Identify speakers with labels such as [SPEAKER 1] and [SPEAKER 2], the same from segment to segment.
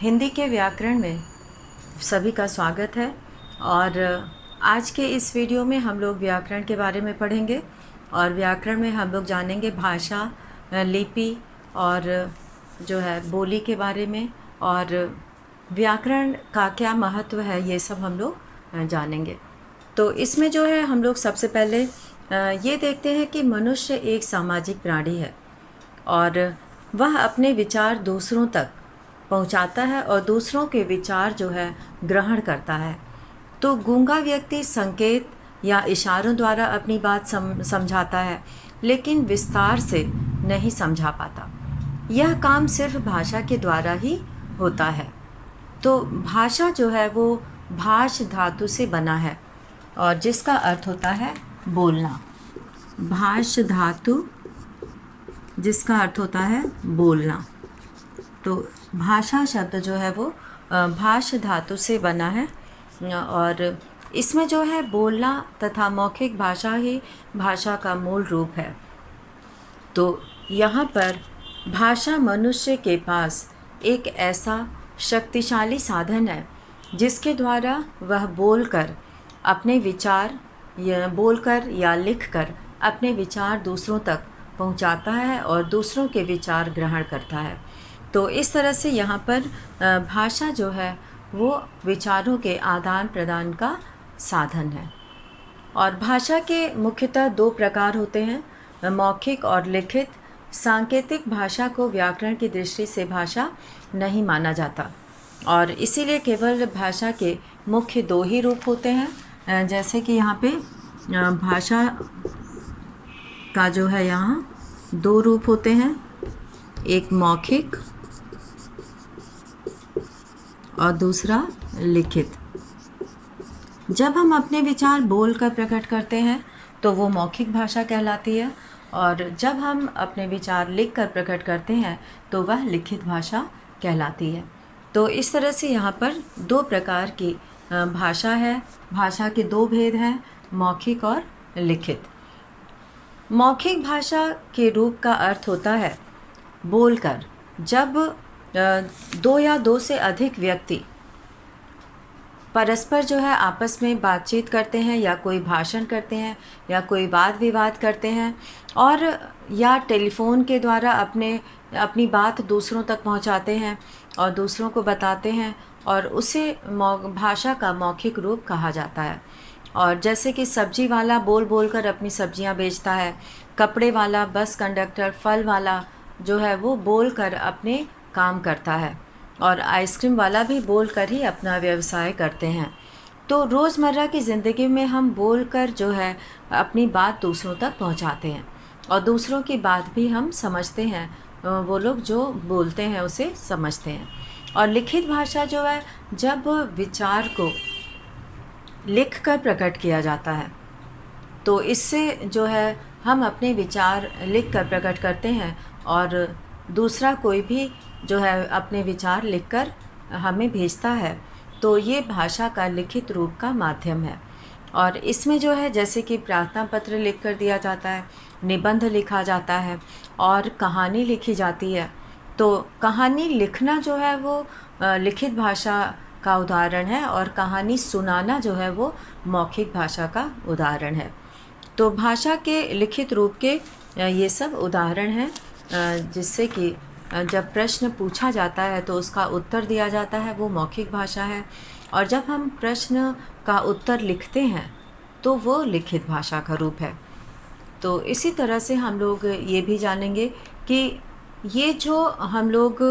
[SPEAKER 1] हिंदी के व्याकरण में सभी का स्वागत है। और आज के इस वीडियो में हम लोग व्याकरण के बारे में पढ़ेंगे। और व्याकरण में हम लोग जानेंगे भाषा, लिपि और जो है बोली के बारे में, और व्याकरण का क्या महत्व है ये सब हम लोग जानेंगे। तो इसमें जो है हम लोग सबसे पहले ये देखते हैं कि मनुष्य एक सामाजिक प्राणी है और वह अपने विचार दूसरों तक पहुंचाता है और दूसरों के विचार जो है ग्रहण करता है। तो गूंगा व्यक्ति संकेत या इशारों द्वारा अपनी बात समझाता है, लेकिन विस्तार से नहीं समझा पाता। यह काम सिर्फ भाषा के द्वारा ही होता है। तो भाषा जो है वो भाष धातु से बना है और जिसका अर्थ होता है बोलना। भाष धातु जिसका अर्थ होता है बोलना। तो भाषा शब्द जो है वो भाष धातु से बना है और इसमें जो है बोलना तथा मौखिक भाषा ही भाषा का मूल रूप है। तो यहाँ पर भाषा मनुष्य के पास एक ऐसा शक्तिशाली साधन है जिसके द्वारा वह बोलकर या लिखकर अपने विचार दूसरों तक पहुंचाता है और दूसरों के विचार ग्रहण करता है। तो इस तरह से यहाँ पर भाषा जो है वो विचारों के आदान प्रदान का साधन है। और भाषा के मुख्यतः दो प्रकार होते हैं, मौखिक और लिखित। सांकेतिक भाषा को व्याकरण की दृष्टि से भाषा नहीं माना जाता और इसीलिए केवल भाषा के मुख्य दो ही रूप होते हैं। जैसे कि यहाँ पे भाषा का जो है यहाँ दो रूप होते हैं, एक मौखिक और दूसरा लिखित। जब हम अपने विचार बोलकर प्रकट करते हैं तो वो मौखिक भाषा कहलाती है, और जब हम अपने विचार लिखकर प्रकट करते हैं तो वह लिखित भाषा कहलाती है। तो इस तरह से यहाँ पर दो प्रकार की भाषा है। भाषा के दो भेद हैं, मौखिक और लिखित। मौखिक भाषा के रूप का अर्थ होता है बोलकर। जब दो या दो से अधिक व्यक्ति परस्पर जो है आपस में बातचीत करते हैं या कोई भाषण करते हैं या कोई वाद विवाद करते हैं और या टेलीफोन के द्वारा अपनी बात दूसरों तक पहुंचाते हैं और दूसरों को बताते हैं, और उसे भाषा का मौखिक रूप कहा जाता है। और जैसे कि सब्जी वाला बोल बोलकर अपनी सब्जियां बेचता है, कपड़े वाला, बस कंडक्टर, फल वाला जो है वो बोलकर अपने काम करता है, और आइसक्रीम वाला भी बोलकर ही अपना व्यवसाय करते हैं। तो रोज़मर्रा की ज़िंदगी में हम बोलकर जो है अपनी बात दूसरों तक पहुंचाते हैं और दूसरों की बात भी हम समझते हैं, वो लोग जो बोलते हैं उसे समझते हैं। और लिखित भाषा जो है जब विचार को लिख कर प्रकट किया जाता है, तो इससे जो है हम अपने विचार लिख कर प्रकट करते हैं और दूसरा कोई भी जो है अपने विचार लिखकर हमें भेजता है। तो ये भाषा का लिखित रूप का माध्यम है। और इसमें जो है जैसे कि प्रार्थना पत्र लिख कर दिया जाता है, निबंध लिखा जाता है और कहानी लिखी जाती है। तो कहानी लिखना जो है वो लिखित भाषा का उदाहरण है और कहानी सुनाना जो है वो मौखिक भाषा का उदाहरण है। तो भाषा के लिखित रूप के ये सब उदाहरण हैं, जिससे कि जब प्रश्न पूछा जाता है तो उसका उत्तर दिया जाता है, वो मौखिक भाषा है। और जब हम प्रश्न का उत्तर लिखते हैं तो वो लिखित भाषा का रूप है। तो इसी तरह से हम लोग ये भी जानेंगे कि ये जो हम लोग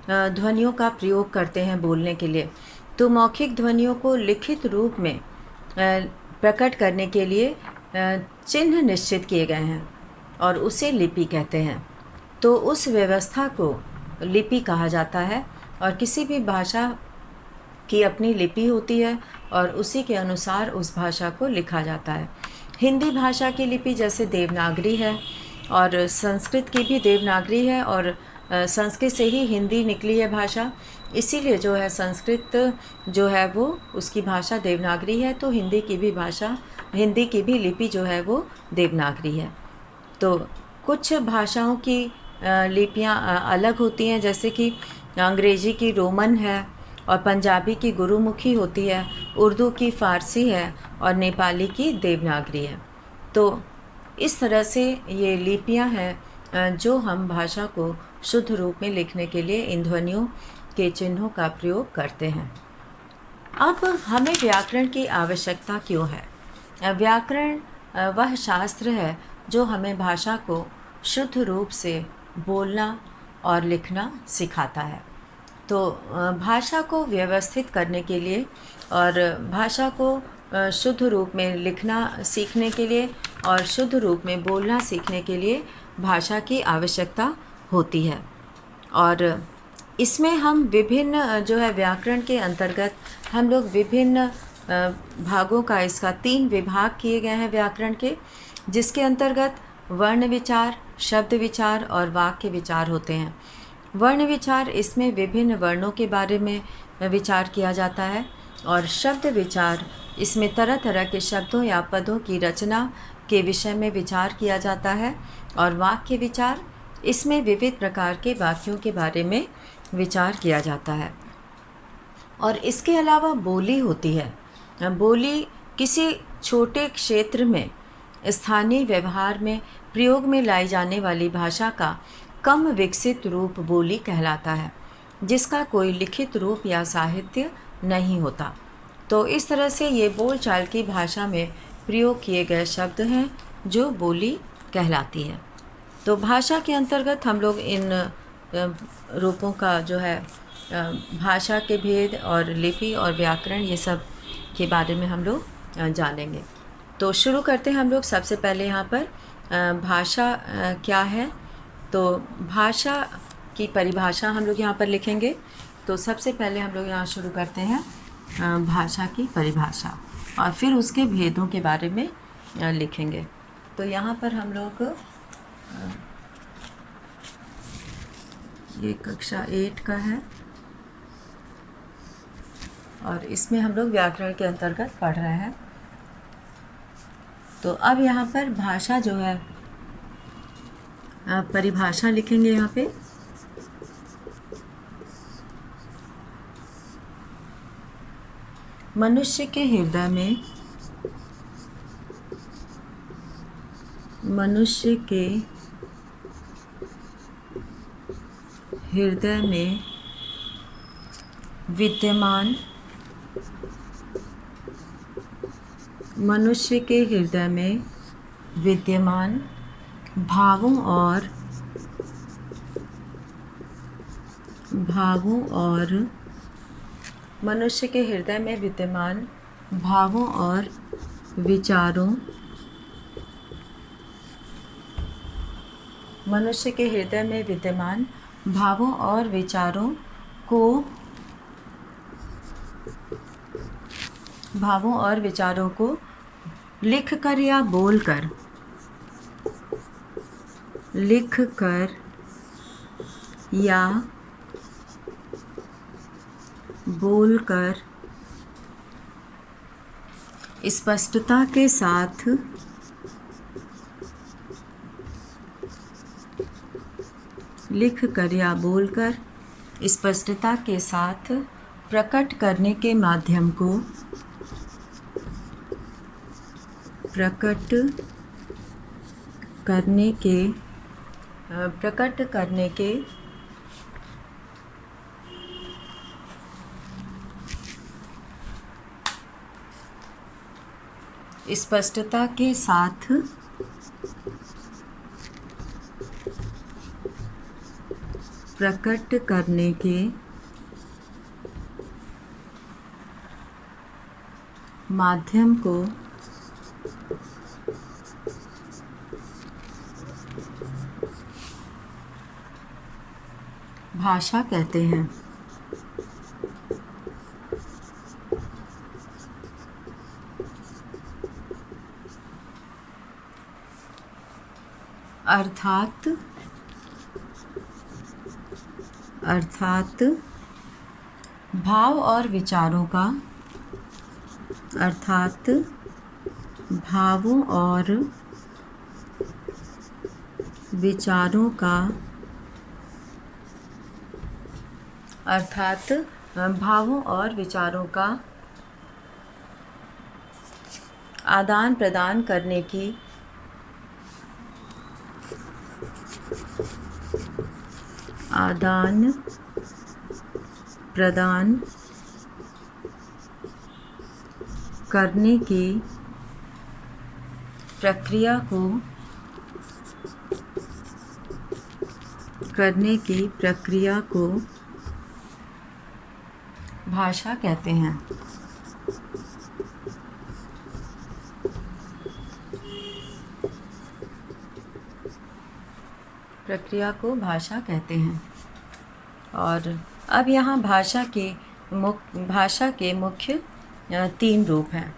[SPEAKER 1] ध्वनियों का प्रयोग करते हैं बोलने के लिए, तो मौखिक ध्वनियों को लिखित रूप में प्रकट करने के लिए चिन्ह निश्चित किए गए हैं और उसे लिपि कहते हैं। तो उस व्यवस्था को लिपि कहा जाता है और किसी भी भाषा की अपनी लिपि होती है और उसी के अनुसार उस भाषा को लिखा जाता है। हिंदी भाषा की लिपि जैसे देवनागरी है और संस्कृत की भी देवनागरी है, और संस्कृत से ही हिंदी निकली है भाषा, इसीलिए जो है संस्कृत जो है वो उसकी भाषा देवनागरी है। तो हिंदी की भी लिपि जो है वो देवनागरी है। तो कुछ भाषाओं की लिपियाँ अलग होती हैं, जैसे कि अंग्रेज़ी की रोमन है और पंजाबी की गुरुमुखी होती है, उर्दू की फ़ारसी है और नेपाली की देवनागरी है। तो इस तरह से ये लिपियां हैं जो हम भाषा को शुद्ध रूप में लिखने के लिए इन ध्वनियों के चिन्हों का प्रयोग करते हैं। अब हमें व्याकरण की आवश्यकता क्यों है? व्याकरण वह शास्त्र है जो हमें भाषा को शुद्ध रूप से बोलना और लिखना सिखाता है। तो भाषा को व्यवस्थित करने के लिए और भाषा को शुद्ध रूप में लिखना सीखने के लिए और शुद्ध रूप में बोलना सीखने के लिए भाषा की आवश्यकता होती है। और इसमें हम विभिन्न जो है व्याकरण के अंतर्गत हम लोग विभिन्न भागों का इसका 3 विभाग किए गए हैं व्याकरण के, जिसके अंतर्गत वर्ण विचार, शब्द विचार और वाक्य विचार होते हैं। वर्ण विचार, इसमें विभिन्न वर्णों के बारे में विचार किया जाता है, और शब्द विचार, इसमें तरह तरह के शब्दों या पदों की रचना के विषय में विचार किया जाता है। और वाक्य विचार, इसमें विविध प्रकार के वाक्यों के बारे में विचार किया जाता है। और इसके अलावा बोली होती है। बोली किसी छोटे क्षेत्र में स्थानीय व्यवहार में प्रयोग में लाई जाने वाली भाषा का कम विकसित रूप बोली कहलाता है, जिसका कोई लिखित रूप या साहित्य नहीं होता। तो इस तरह से ये बोलचाल की भाषा में प्रयोग किए गए शब्द हैं जो बोली कहलाती है। तो भाषा के अंतर्गत हम लोग इन रूपों का जो है भाषा के भेद और लिपि और व्याकरण, ये सब के बारे में हम लोग जानेंगे। तो शुरू करते हैं हम लोग। सबसे पहले यहाँ पर भाषा क्या है, तो भाषा की परिभाषा हम लोग यहाँ पर लिखेंगे। तो सबसे पहले हम लोग यहाँ शुरू करते हैं भाषा की परिभाषा, और फिर उसके भेदों के बारे में लिखेंगे। तो यहाँ पर हम लोग ये कक्षा 8 का है, और इसमें हम लोग व्याकरण के अंतर्गत पढ़ रहे हैं। तो अब यहाँ पर भाषा जो है परिभाषा लिखेंगे यहाँ पे। मनुष्य के हृदय में, मनुष्य के हृदय में विद्यमान, मनुष्य के हृदय में विद्यमान भावों और मनुष्य के हृदय में विद्यमान भावों और विचारों, मनुष्य के हृदय में विद्यमान भावों और विचारों को लिखकर या बोलकर, लिखकर या बोलकर स्पष्टता के साथ लिखकर या बोलकर स्पष्टता के साथ प्रकट करने के माध्यम को प्रकट करने के स्पष्टता के साथ प्रकट करने के माध्यम को भाषा कहते हैं। अर्थात भाव और विचारों का, अर्थात भावों और विचारों का अर्थात भावों और विचारों का आदान प्रदान करने की आदान प्रदान करने की प्रक्रिया को भाषा कहते हैं। प्रक्रिया को भाषा कहते हैं। और अब यहाँ भाषा के मुख्य 3 रूप हैं।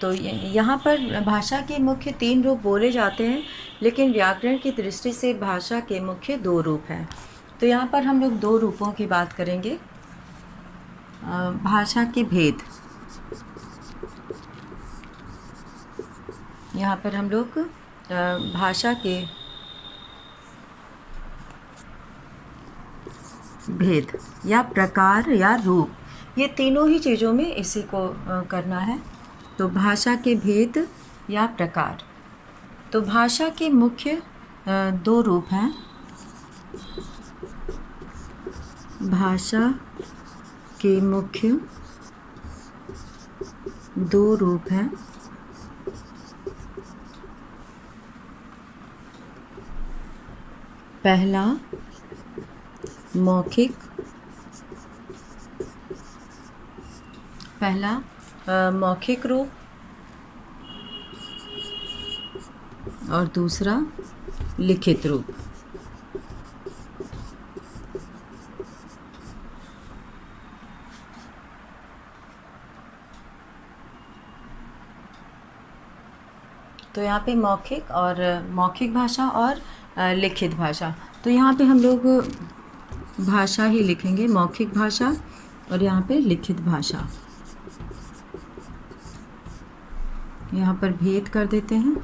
[SPEAKER 1] तो यहाँ पर भाषा के मुख्य 3 रूप बोले जाते हैं, लेकिन व्याकरण की दृष्टि से भाषा के मुख्य 2 रूप हैं। तो यहाँ पर हम लोग 2 रूपों की बात करेंगे। भाषा के भेद, यहाँ पर हम लोग भाषा के भेद या प्रकार या रूप, ये तीनों ही चीज़ों में इसी को करना है। तो भाषा के भेद या प्रकार। तो भाषा के मुख्य 2 रूप हैं। भाषा के मुख्य 2 रूप हैं। पहला मौखिक रूप और दूसरा लिखित रूप। तो यहाँ पे मौखिक भाषा और लिखित भाषा। तो यहाँ पे हम लोग भाषा ही लिखेंगे, मौखिक भाषा, और यहाँ पे लिखित भाषा। यहाँ पर भेद कर देते हैं।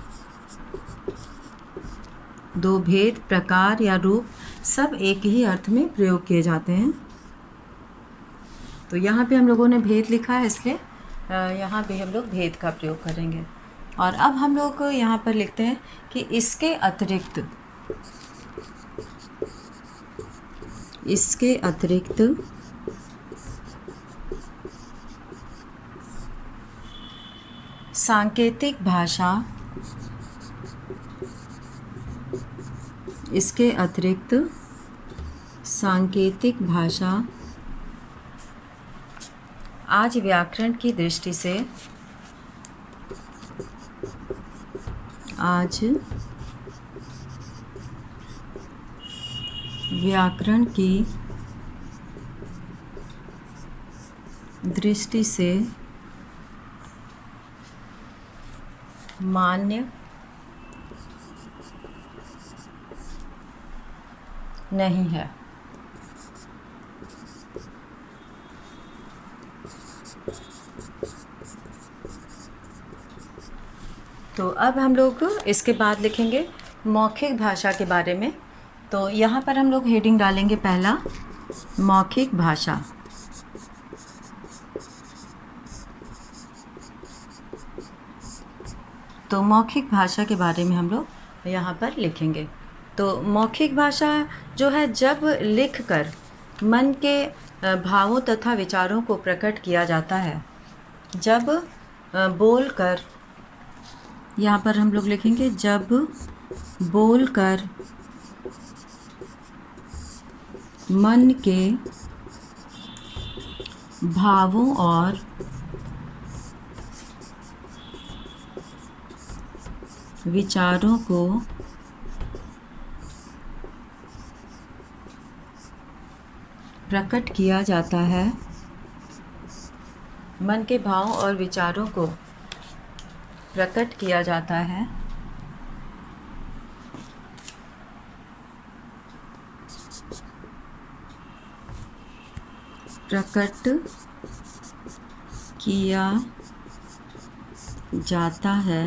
[SPEAKER 1] 2 भेद, प्रकार या रूप, सब एक ही अर्थ में प्रयोग किए जाते हैं। तो यहाँ पे हम लोगों ने भेद लिखा है, इसलिए यहाँ पे हम लोग भेद का प्रयोग करेंगे। और अब हम लोग यहाँ पर लिखते हैं कि इसके अतिरिक्त सांकेतिक भाषा आज व्याकरण की दृष्टि से मान्य नहीं है। तो अब हम लोग इसके बाद लिखेंगे मौखिक भाषा के बारे में। तो यहाँ पर हम लोग हेडिंग डालेंगे, पहला मौखिक भाषा। तो मौखिक भाषा के बारे में हम लोग यहाँ पर लिखेंगे। तो मौखिक भाषा जो है, जब लिखकर मन के भावों तथा विचारों को प्रकट किया जाता है, जब बोलकर, यहाँ पर हम लोग लिखेंगे जब बोलकर मन के भावों और विचारों को प्रकट किया जाता है, मन के भावों और विचारों को प्रकट किया जाता है, प्रकट किया जाता है,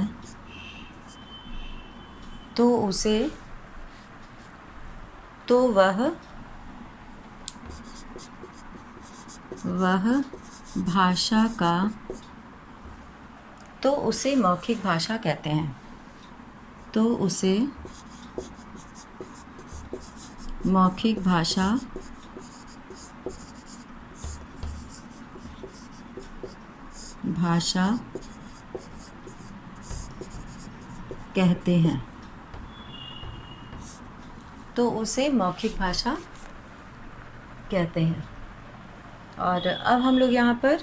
[SPEAKER 1] तो वह वह भाषा का, तो उसे मौखिक भाषा कहते हैं। तो उसे मौखिक भाषा कहते हैं। तो उसे मौखिक भाषा कहते हैं। और अब हम लोग यहाँ पर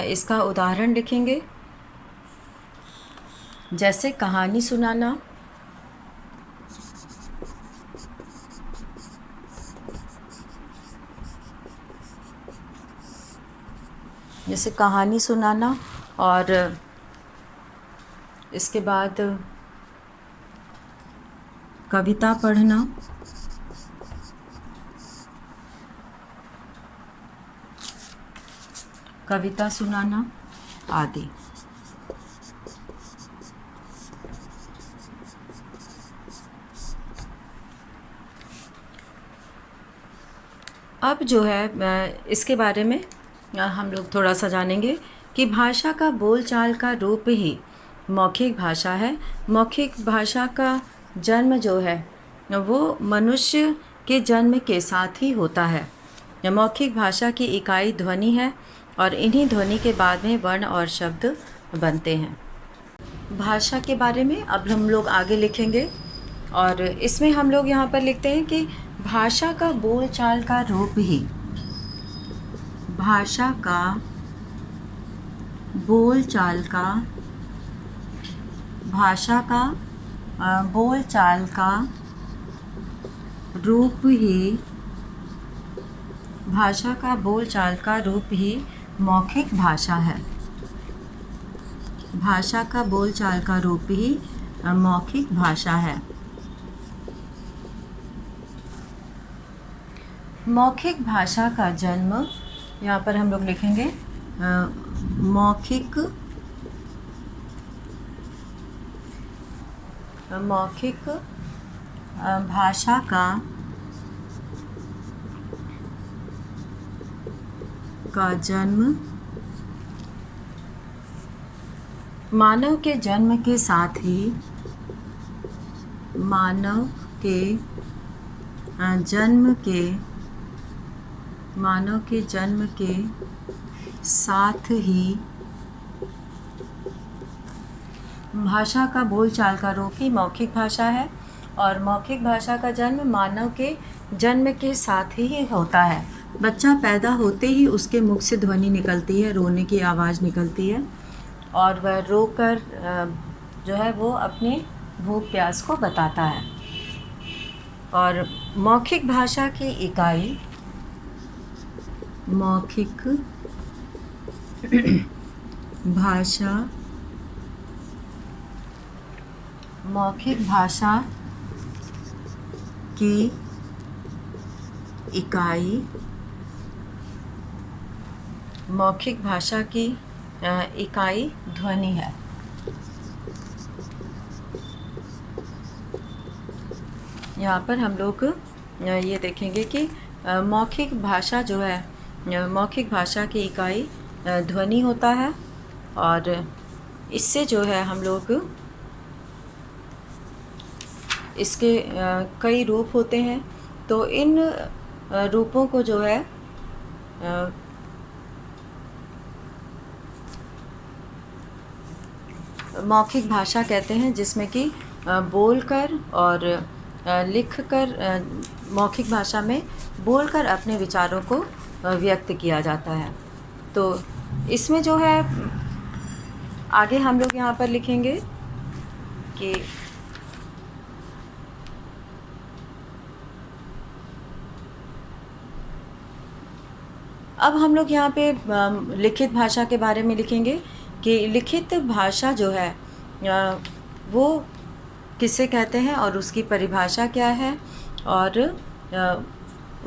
[SPEAKER 1] इसका उदाहरण लिखेंगे। जैसे कहानी सुनाना, और इसके बाद कविता पढ़ना, कविता सुनाना आदि। अब जो है इसके बारे में हम लोग थोड़ा सा जानेंगे कि भाषा का बोलचाल का रूप ही मौखिक भाषा है। मौखिक भाषा का जन्म जो है वो मनुष्य के जन्म के साथ ही होता है। मौखिक भाषा की इकाई ध्वनि है और इन्हीं ध्वनि के बाद में वर्ण और शब्द बनते हैं। भाषा के बारे में अब हम लोग आगे लिखेंगे और इसमें हम लोग यहाँ पर लिखते हैं कि भाषा का बोलचाल का रूप ही, भाषा का बोलचाल का, भाषा का बोलचाल का रूप ही, भाषा का बोलचाल का रूप ही मौखिक भाषा है। भाषा का बोलचाल का रूप ही मौखिक भाषा है। मौखिक भाषा का जन्म, यहाँ पर हम लोग लिखेंगे मौखिक भाषा का जन्म मानव के जन्म के साथ ही, मानव के जन्म के साथ ही, भाषा का बोलचाल का रूप ही मौखिक भाषा है और मौखिक भाषा का जन्म मानव के जन्म के साथ ही होता है। बच्चा पैदा होते ही उसके मुख से ध्वनि निकलती है, रोने की आवाज़ निकलती है और वह रोकर जो है वो अपने भूख प्यास को बताता है। और मौखिक भाषा की इकाई, मौखिक भाषा की इकाई, मौखिक भाषा की इकाई ध्वनि है। यहाँ पर हम लोग ये देखेंगे कि मौखिक भाषा जो है, मौखिक भाषा की इकाई ध्वनि होता है और इससे जो है हम लोग, इसके कई रूप होते हैं। तो इन रूपों को जो है मौखिक भाषा कहते हैं, जिसमें कि बोलकर और लिखकर, मौखिक भाषा में बोलकर अपने विचारों को व्यक्त किया जाता है। तो इसमें जो है आगे हम लोग यहाँ पर लिखेंगे कि अब हम लोग यहाँ पे लिखित भाषा के बारे में लिखेंगे कि लिखित भाषा जो है वो किसे कहते हैं और उसकी परिभाषा क्या है और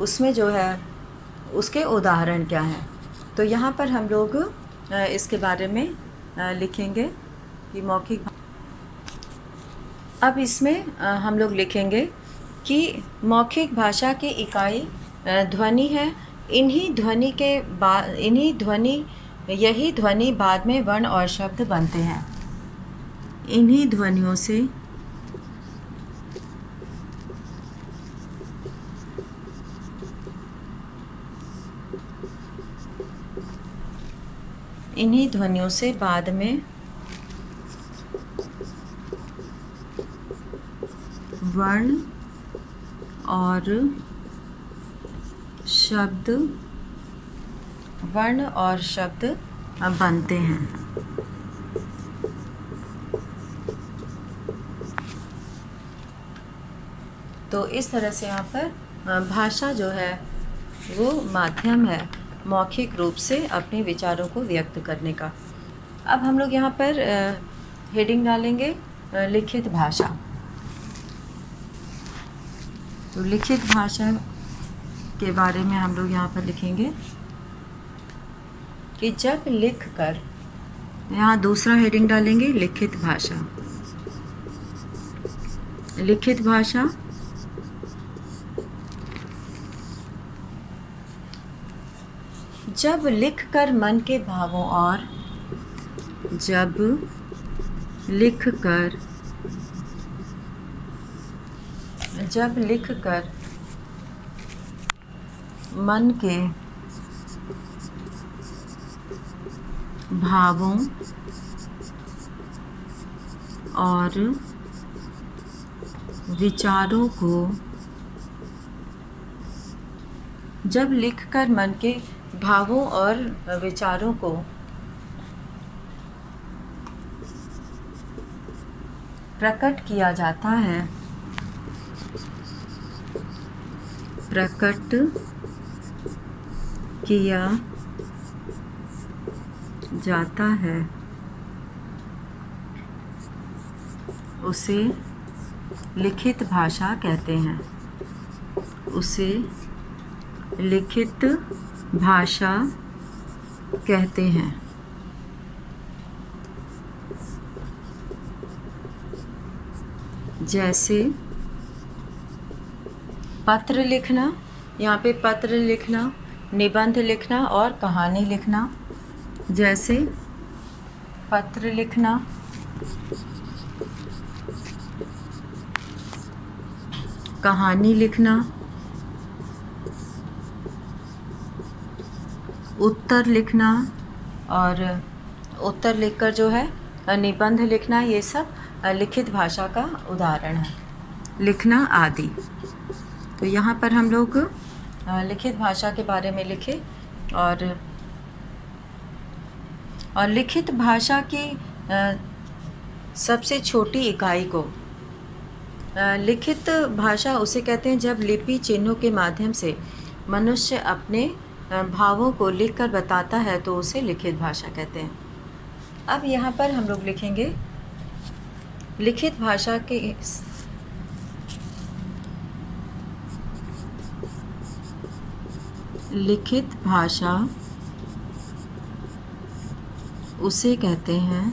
[SPEAKER 1] उसमें जो है उसके उदाहरण क्या हैं। तो यहाँ पर हम लोग इसके बारे में लिखेंगे कि मौखिक। अब इसमें हम लोग लिखेंगे कि मौखिक भाषा की इकाई ध्वनि है। यही ध्वनि बाद में वर्ण और शब्द बनते हैं। इन्हीं ध्वनियों से बाद में वर्ण और शब्द बनते हैं। तो इस तरह से यहाँ पर भाषा जो है वो माध्यम है मौखिक रूप से अपने विचारों को व्यक्त करने का। अब हम लोग यहाँ पर हेडिंग डालेंगे लिखित भाषा। तो लिखित भाषा के बारे में हम लोग यहाँ पर लिखेंगे कि जब लिख कर, यहाँ दूसरा हेडिंग डालेंगे लिखित भाषा। लिखित भाषा जब लिख कर मन के भावों और मन के भावों और विचारों को प्रकट किया जाता है उसे लिखित भाषा कहते हैं। जैसे पत्र लिखना, यहाँ पे पत्र लिखना, निबंध लिखना और कहानी लिखना। जैसे पत्र लिखना, कहानी लिखना, उत्तर लिखना और उत्तर लिखकर जो है निबंध लिखना, ये सब लिखित भाषा का उदाहरण है, लिखना आदि। तो यहाँ पर हम लोग लिखित भाषा के बारे में लिखे और लिखित भाषा की सबसे छोटी इकाई को लिखित भाषा उसे कहते हैं जब लिपि चिन्हों के माध्यम से मनुष्य अपने भावों को लिखकर बताता है, तो उसे लिखित भाषा कहते हैं। अब यहाँ पर हम लोग लिखेंगे लिखित भाषा के लिखित भाषा उसे कहते हैं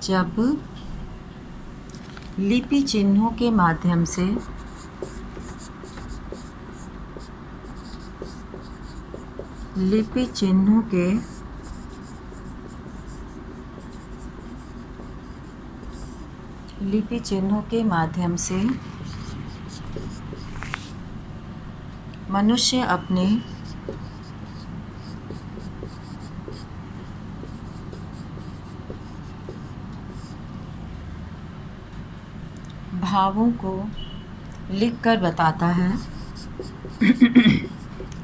[SPEAKER 1] जब लिपि चिन्हों के माध्यम से मनुष्य अपने भावों को लिखकर बताता है।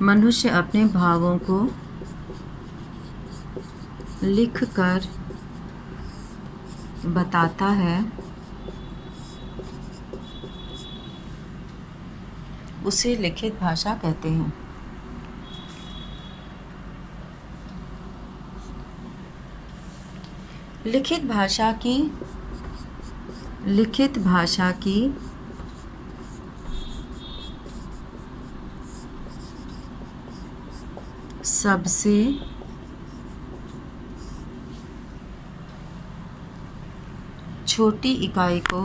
[SPEAKER 1] मनुष्य अपने भावों को लिखकर बताता है, उसे लिखित भाषा कहते हैं। लिखित भाषा की सबसे छोटी इकाई को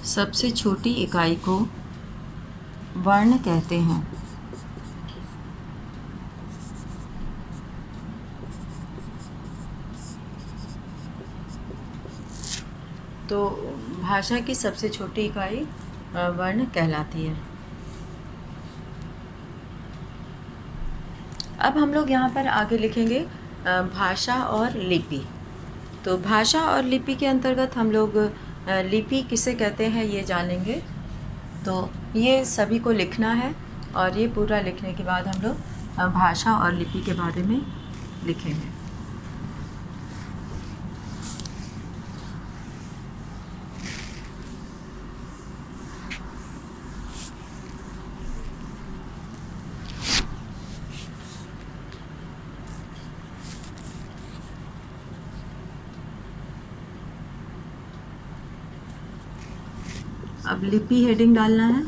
[SPEAKER 1] सबसे छोटी इकाई को वर्ण कहते हैं। तो भाषा की सबसे छोटी इकाई वर्ण कहलाती है। अब हम लोग यहाँ पर आगे लिखेंगे भाषा और लिपि। तो भाषा और लिपि के अंतर्गत हम लोग लिपि किसे कहते हैं ये जानेंगे। तो ये सभी को लिखना है और ये पूरा लिखने के बाद हम लोग भाषा और लिपि के बारे में लिखेंगे। अब लिपि हेडिंग डालना है।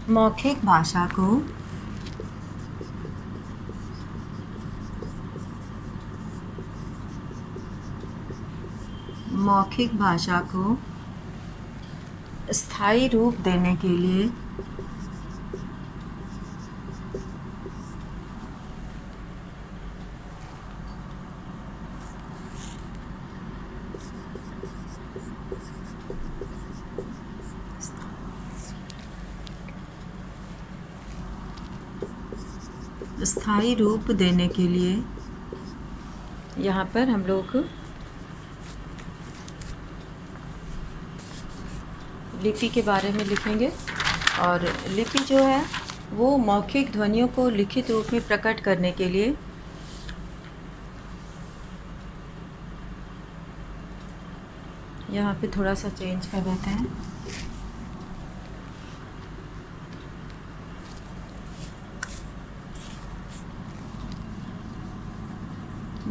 [SPEAKER 1] मौखिक भाषा को स्थायी रूप देने के लिए यहाँ पर हम लोग लिपि के बारे में लिखेंगे। और लिपि जो है वो मौखिक ध्वनियों को लिखित रूप में प्रकट करने के लिए यहाँ पे थोड़ा सा चेंज कर देते हैं।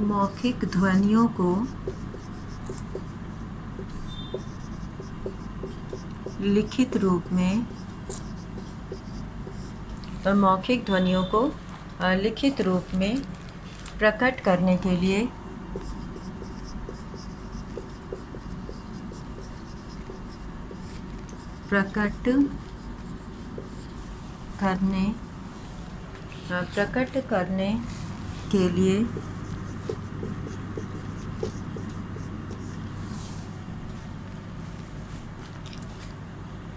[SPEAKER 1] मौखिक ध्वनियों को लिखित रूप में और मौखिक ध्वनियों को लिखित रूप में प्रकट करने के लिए प्रकट करने के लिए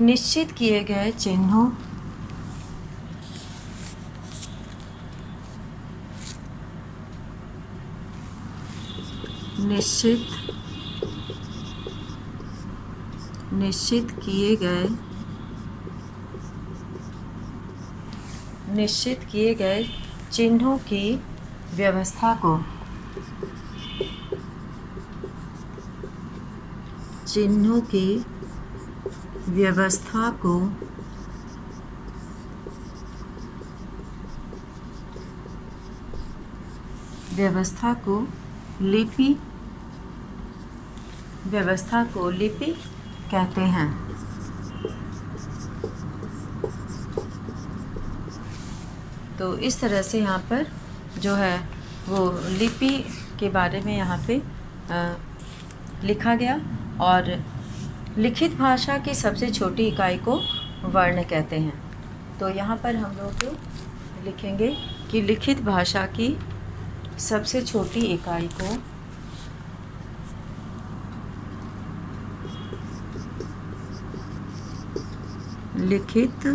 [SPEAKER 1] निश्चित किए गए चिन्हों निश्चित किए गए चिन्हों की व्यवस्था को लिपि कहते हैं। तो इस तरह से यहाँ पर जो है वो लिपि के बारे में यहाँ पे लिखा गया। और लिखित भाषा की सबसे छोटी इकाई को वर्ण कहते हैं। तो यहाँ पर हम लोग लिखेंगे कि लिखित भाषा की सबसे छोटी इकाई को लिखित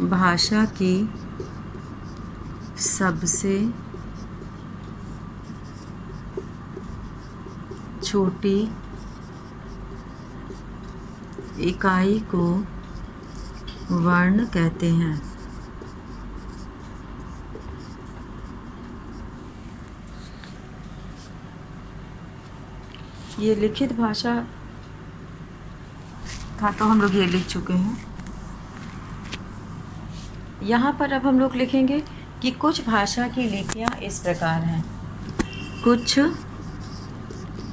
[SPEAKER 1] भाषा की सबसे छोटी इकाई को वर्ण कहते हैं। ये लिखित भाषा था तो हम लोग ये लिख चुके हैं। यहाँ पर अब हम लोग लिखेंगे कि कुछ भाषा की लिपियाँ इस प्रकार हैं। कुछ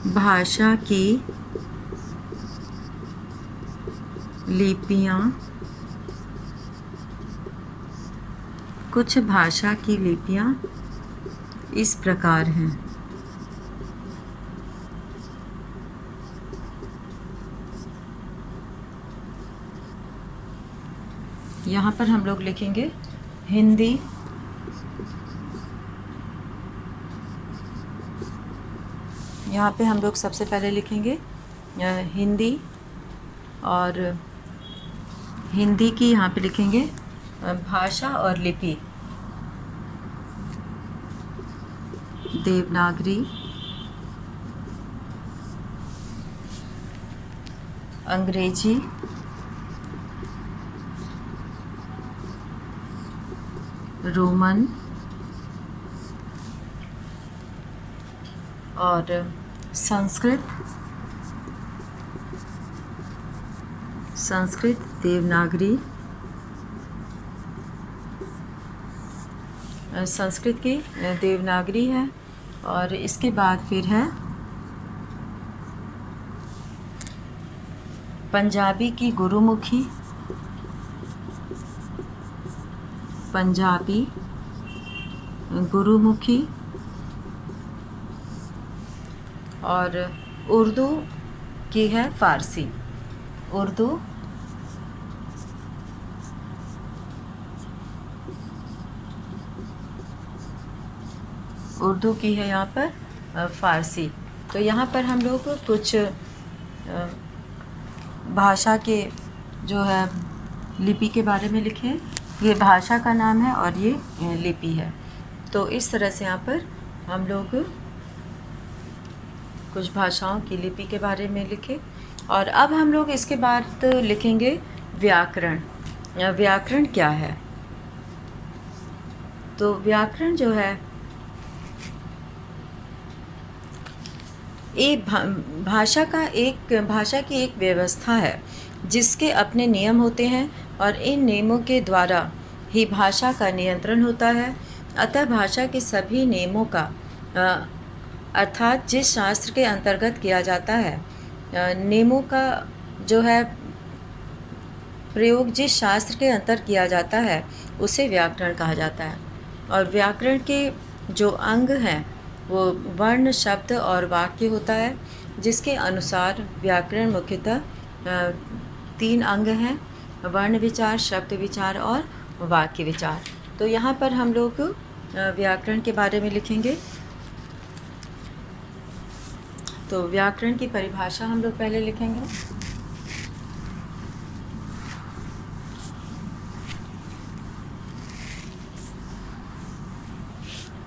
[SPEAKER 1] भाषा की लिपियाँ। कुछ भाषा की लिपियाँ इस प्रकार हैं। यहाँ पर हम लोग लिखेंगे हिंदी, यहाँ पे हम लोग सबसे पहले लिखेंगे हिंदी, और हिंदी की यहाँ पे लिखेंगे भाषा और लिपि, देवनागरी, अंग्रेजी, रोमन और संस्कृत, देवनागरी, संस्कृत की देवनागरी है। और इसके बाद फिर है पंजाबी की गुरुमुखी, पंजाबी गुरुमुखी, और उर्दू की है फ़ारसी, उर्दू की है यहाँ पर फ़ारसी। तो यहाँ पर हम लोग कुछ भाषा के जो है लिपि के बारे में लिखें। ये भाषा का नाम है और ये लिपि है। तो इस तरह से यहाँ पर हम लोग कुछ भाषाओं की लिपि के बारे में लिखे। और अब हम लोग इसके बाद लिखेंगे व्याकरण। व्याकरण क्या है? तो व्याकरण जो है भाषा की एक व्यवस्था है जिसके अपने नियम होते हैं और इन नियमों के द्वारा ही भाषा का नियंत्रण होता है। अतः भाषा के सभी नियमों का अर्थात जिस शास्त्र के अंतर्गत किया जाता है, नियमों का जो है प्रयोग जिस शास्त्र के अंतर किया जाता है उसे व्याकरण कहा जाता है। और व्याकरण के जो अंग हैं वो वर्ण, शब्द और वाक्य होता है, जिसके अनुसार व्याकरण मुख्यतः 3 अंग हैं: वर्ण विचार, शब्द विचार और वाक्य विचार। तो यहाँ पर हम लोग व्याकरण के बारे में लिखेंगे। तो व्याकरण की परिभाषा हम लोग पहले लिखेंगे।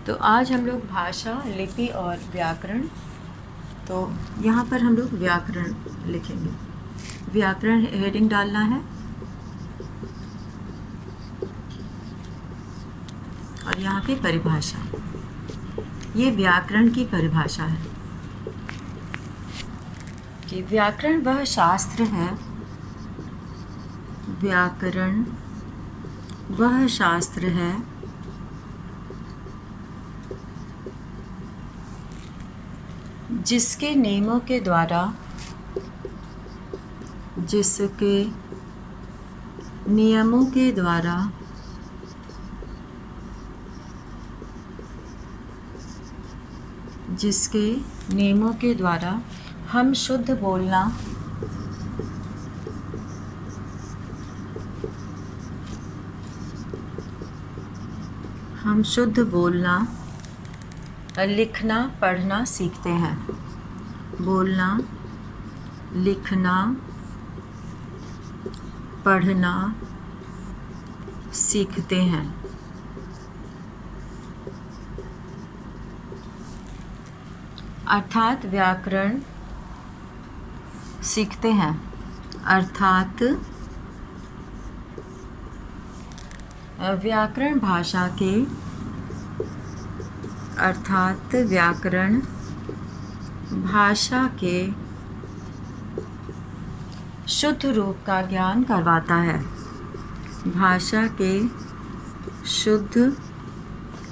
[SPEAKER 1] तो आज हम लोग भाषा, लिपि और व्याकरण, तो यहाँ पर हम लोग व्याकरण लिखेंगे। व्याकरण हेडिंग डालना है और यहाँ पे परिभाषा, ये व्याकरण की परिभाषा है कि व्याकरण वह शास्त्र है, व्याकरण वह शास्त्र है जिसके नियमों के द्वारा हम शुद्ध बोलना, लिखना, पढ़ना सीखते हैं। बोलना, लिखना, पढ़ना सीखते हैं। अर्थात व्याकरण सीखते हैं, अर्थात व्याकरण भाषा के, अर्थात व्याकरण भाषा के शुद्ध रूप का ज्ञान करवाता है। भाषा के शुद्ध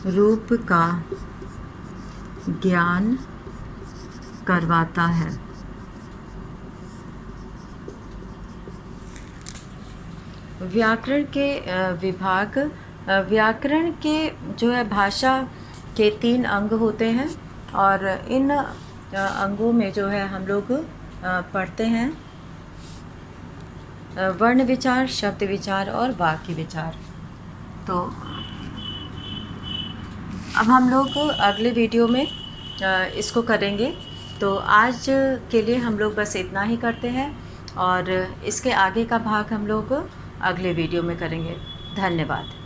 [SPEAKER 1] रूप का ज्ञान करवाता है। व्याकरण के विभाग, व्याकरण के जो है भाषा के 3 अंग होते हैं और इन अंगों में जो है हम लोग पढ़ते हैं वर्ण विचार, शब्द विचार और वाक्य विचार। तो अब हम लोग अगले वीडियो में इसको करेंगे। तो आज के लिए हम लोग बस इतना ही करते हैं और इसके आगे का भाग हम लोग अगले वीडियो में करेंगे। धन्यवाद।